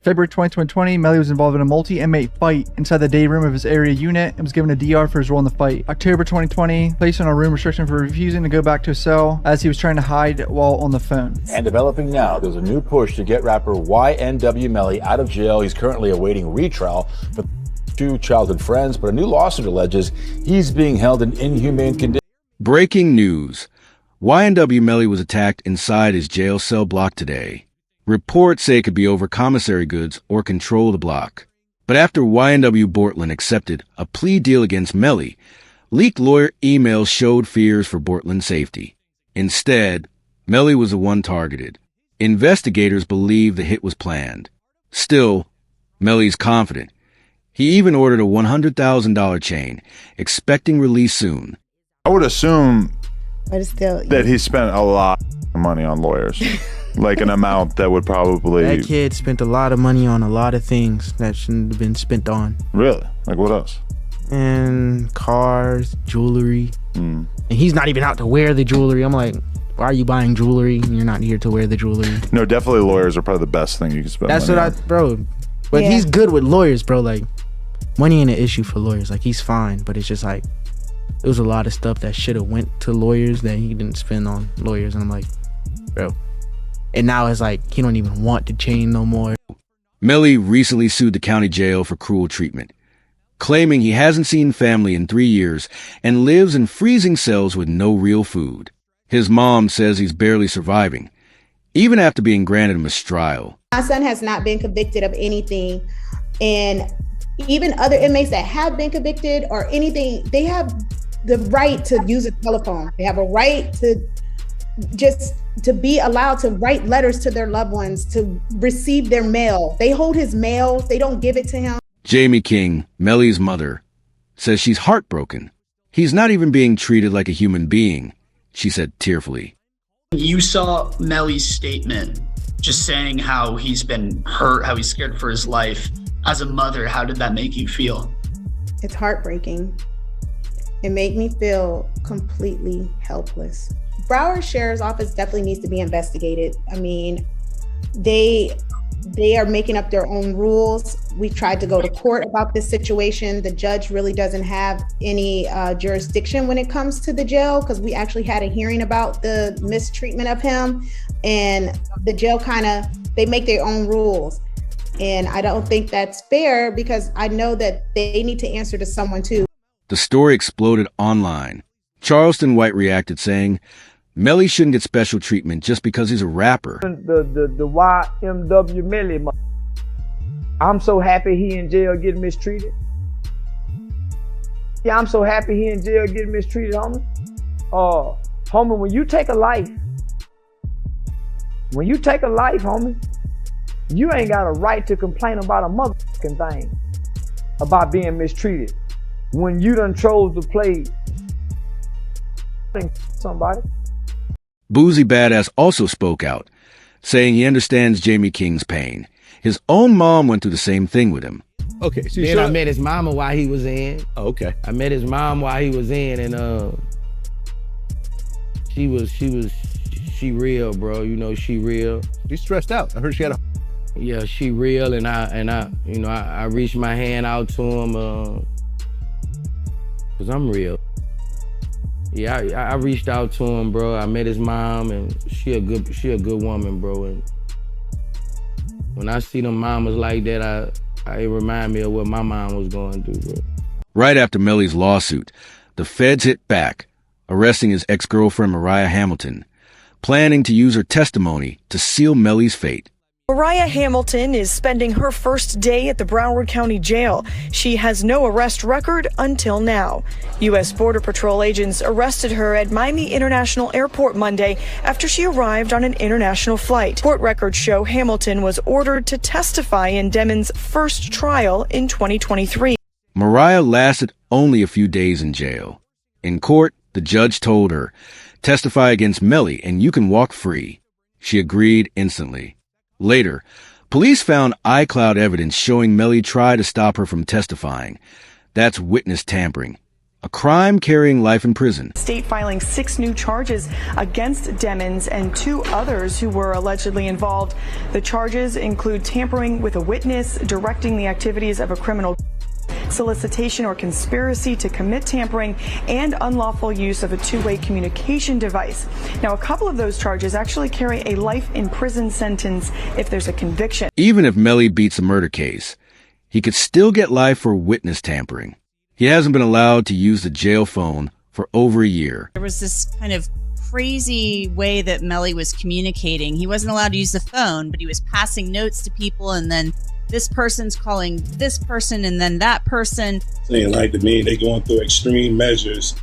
February 2020, Melly was involved in a multi-inmate fight inside the day room of his area unit and was given a DR for his role in the fight. October 2020, placed on a room restriction for refusing to go back to his cell as he was trying to hide while on the phone. And developing now, there's a new push to get rapper YNW Melly out of jail. He's currently awaiting retrial for two childhood friends, but a new lawsuit alleges he's being held in inhumane conditions. Breaking news. YNW Melly was attacked inside his jail cell block today. Reports say it could be over commissary goods or control of the block. But after YNW Bortland accepted a plea deal against Melly, leaked lawyer emails showed fears for Bortland's safety. Instead, Melly was the one targeted. Investigators believe the hit was planned. Still, Melly's confident. He even ordered a $100,000 chain, expecting release soon. I would assume but it's still, that he spent a lot of money on lawyers. Like an amount that would probably... That kid spent a lot of money on a lot of things that shouldn't have been spent on. Really? Like what else? And cars, jewelry. And he's not even out to wear the jewelry. I'm like, why are you buying jewelry? You're not here to wear the jewelry. No, definitely lawyers are probably the best thing you can spend That's money what on. bro. But he's good with lawyers, bro. Like, money ain't an issue for lawyers. Like, he's fine. But it's just like, there was a lot of stuff that should have went to lawyers that he didn't spend on lawyers. And I'm like, bro. And now it's like, he don't even want the chain no more. Melly recently sued the county jail for cruel treatment, claiming he hasn't seen family in 3 years and lives in freezing cells with no real food. His mom says he's barely surviving, even after being granted a mistrial. My son has not been convicted of anything. And even other inmates that have been convicted or anything, they have the right to use a telephone. They have a right to just to be allowed to write letters to their loved ones, to receive their mail. They hold his mail. They don't give it to him. Jamie King, Melly's mother, says she's heartbroken. He's not even being treated like a human being, she said tearfully. You saw Melly's statement just saying how he's been hurt, how he's scared for his life. As a mother, how did that make you feel? It's heartbreaking. It made me feel completely helpless. Broward Sheriff's Office definitely needs to be investigated. I mean, they are making up their own rules. We tried to go to court about this situation. The judge really doesn't have any jurisdiction when it comes to the jail, because we actually had a hearing about the mistreatment of him, and the jail they make their own rules. And I don't think that's fair, because I know that they need to answer to someone too. The story exploded online. Charleston White reacted saying, Melly shouldn't get special treatment just because he's a rapper. The YNW Melly, I'm so happy he in jail getting mistreated. Yeah, I'm so happy he in jail getting mistreated, homie. Homie, when you take a life, homie, you ain't got a right to complain about a motherfucking thing about being mistreated when you done chose to play somebody. Boozy Badass also spoke out, saying he understands Jamie King's pain. His own mom went through the same thing with him. Okay, so then I met his mama while he was in. Oh, okay. I met his mom while he was in, and she real, bro. You know, she real. She's stressed out. I heard she had a... Yeah, she real, and I reached my hand out to him, cause I'm real. Yeah, I reached out to him, bro. I met his mom, and she a good woman, bro. And when I see them mamas like that, it remind me of what my mom was going through, bro. Right after Melly's lawsuit, the feds hit back, arresting his ex-girlfriend Mariah Hamilton, planning to use her testimony to seal Melly's fate. Mariah Hamilton is spending her first day at the Broward County Jail. She has no arrest record until now. U.S. Border Patrol agents arrested her at Miami International Airport Monday after she arrived on an international flight. Court records show Hamilton was ordered to testify in Demon's first trial in 2023. Mariah lasted only a few days in jail. In court, the judge told her, testify against Melly and you can walk free. She agreed instantly. Later, police found iCloud evidence showing Melly tried to stop her from testifying. That's witness tampering. a crime carrying life in prison. State filing 6 new charges against Demmons and 2 others who were allegedly involved. The charges include tampering with a witness, directing the activities of a criminal, solicitation or conspiracy to commit tampering, and unlawful use of a two-way communication device. Now, a couple of those charges actually carry a life in prison sentence if there's a conviction. Even if Melly beats a murder case, he could still get life for witness tampering. He hasn't been allowed to use the jail phone for over a year. There was this kind of crazy way that Melly was communicating. He wasn't allowed to use the phone, but he was passing notes to people, and then this person's calling this person and then that person. Saying like to me, they going through extreme measures,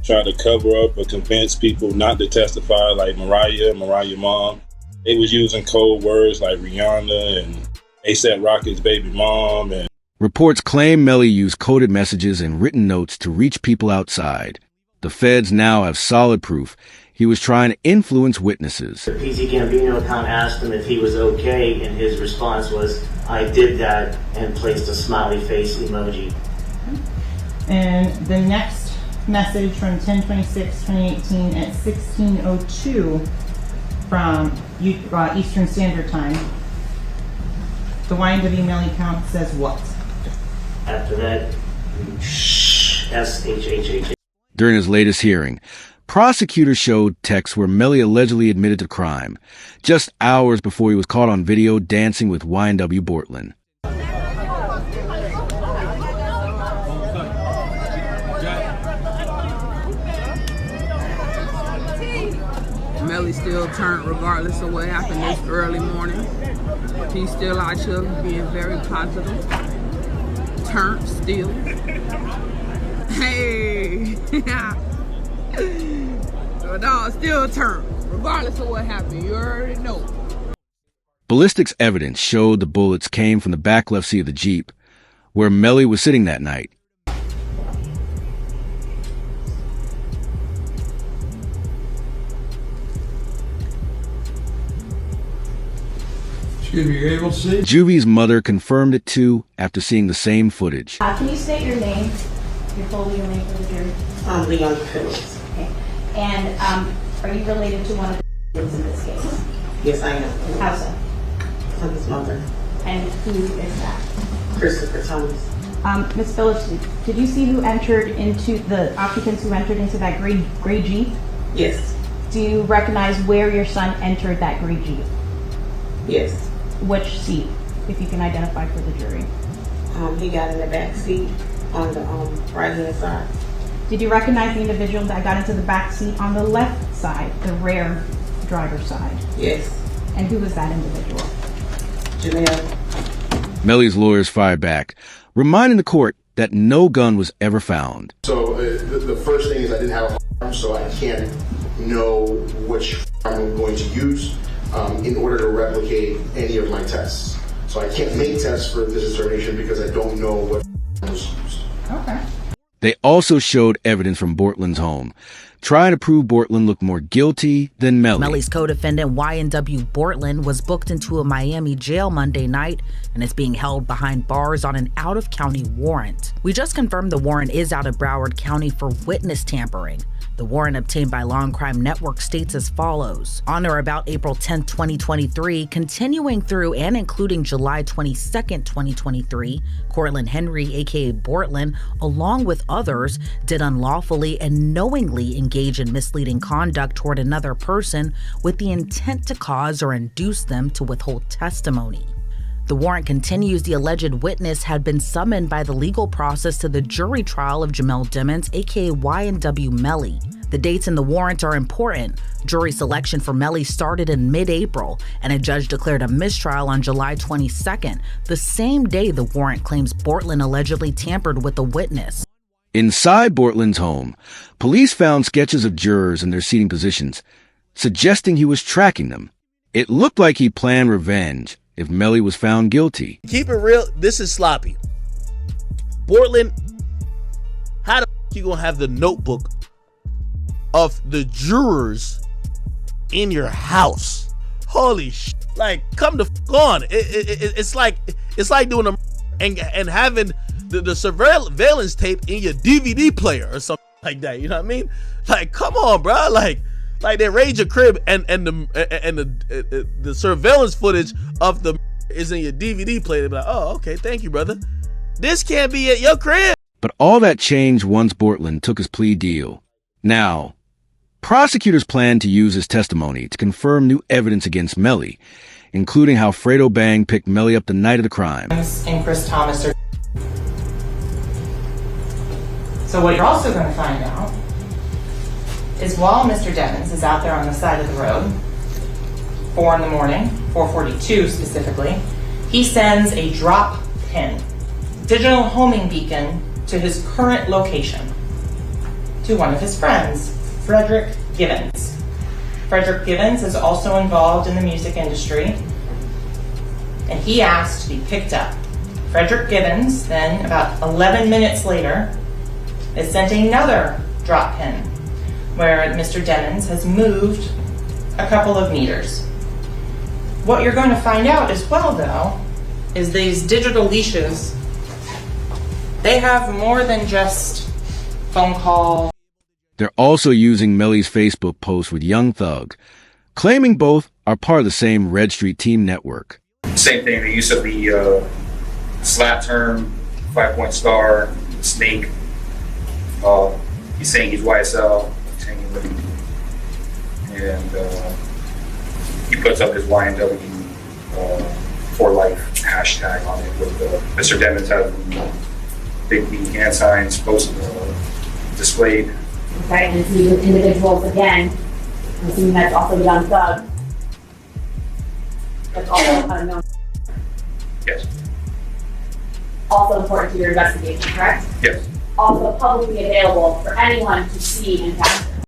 try to cover up or convince people not to testify, like Mariah mom. They was using code words like Rihanna and A$AP Rocky's baby mom. And reports claim Melly used coded messages and written notes to reach people outside. The feds now have solid proof he was trying to influence witnesses. The PT Gambino account asked him if he was okay, and his response was, "I did that," and placed a smiley face emoji. And the next message from 10/26/2018 at 16:02 from Eastern Standard Time. The YNW Melly account says what? After that, SHHH. During his latest hearing, prosecutors showed texts where Melly allegedly admitted to crime, just hours before he was caught on video dancing with YNW Bortland. Melly still turned regardless of what happened this early morning. He's still out here being very positive. Turned still. Hey! No, still turned, regardless of what happened. You already know. Ballistics evidence showed the bullets came from the back left seat of the Jeep, where Melly was sitting that night. Excuse me, you're able to see? Juvie's mother confirmed it too after seeing the same footage. Can you state your name, your full legal name for the jury? I'm Leon Phillips. Okay. And are you related to one of the victims in this case? Yes, I am. How so? I'm his mother. And who is that? Christopher Thomas. Ms. Phillips, did you see who entered into the occupants who entered into that gray Jeep? Yes. Do you recognize where your son entered that gray Jeep? Yes. Which seat, if you can identify for the jury? He got in the back seat on the right-hand side. Did you recognize the individual that got into the back seat on the left side, the rear driver's side? Yes. And who was that individual? Janelle. Melly's lawyers fired back, reminding the court that no gun was ever found. So the first thing is I didn't have a firearm, so I can't know which firearm I'm going to use in order to replicate any of my tests. So I can't make tests for this determination because I don't know what was used. Okay. They also showed evidence from Bortland's home, trying to prove Bortland looked more guilty than Melly. Melly's co-defendant, YNW Bortland, was booked into a Miami jail Monday night and is being held behind bars on an out-of-county warrant. We just confirmed the warrant is out of Broward County for witness tampering. The warrant obtained by Law and Crime Network states as follows. On or about April 10, 2023, continuing through and including July 22, 2023, Cortland Henry, aka Bortland, along with others, did unlawfully and knowingly engage in misleading conduct toward another person with the intent to cause or induce them to withhold testimony. The warrant continues the alleged witness had been summoned by the legal process to the jury trial of Jamel Demmons, aka YNW Melly. The dates in the warrant are important. Jury selection for Melly started in mid-April, and a judge declared a mistrial on July 22nd, the same day the warrant claims Bortland allegedly tampered with the witness. Inside Bortland's home, police found sketches of jurors in their seating positions, suggesting he was tracking them. It looked like he planned revenge if Melly was found guilty. Keep it real, this is sloppy. Bortland, how the you gonna have the notebook of the jurors in your house? Holy like, come the on. It's like doing a and having the surveillance tape in your DVD player or something like that. You know what I mean? Like, come on, bro. Like they raid your crib and the surveillance footage of the is in your DVD player. They be like, oh, okay, thank you, brother. This can't be at your crib. But all that changed once Bortland took his plea deal. Now, prosecutors plan to use his testimony to confirm new evidence against Melly, including how Fredo Bang picked Melly up the night of the crime. And Chris Thomas are. So what you're also going to find out is while Mr. Devins is out there on the side of the road, 4 in the morning, 4:42 specifically, he sends a drop pin, digital homing beacon, to his current location to one of his friends, Frederick Givens. Frederick Givens is also involved in the music industry, and he asked to be picked up. Frederick Givens then, about 11 minutes later, is sent another drop pin where Mr. Devins has moved a couple of meters. What you're going to find out as well, though, is these digital leashes, they have more than just phone call. They're also using Melly's Facebook post with Young Thug, claiming both are part of the same Red Street Team network. Same thing, the use of the slap term, 5-point star, snake. He's saying he's YSL, he's hanging with him. And he puts up his YNW for life hashtag on it with Mr. Devins has big B hand signs displayed. Right, and see with individuals again, I'm assuming that's also Young Thug. That's also unknown. Yes. Also important to your investigation, correct? Yes. Also publicly available for anyone to see and capture.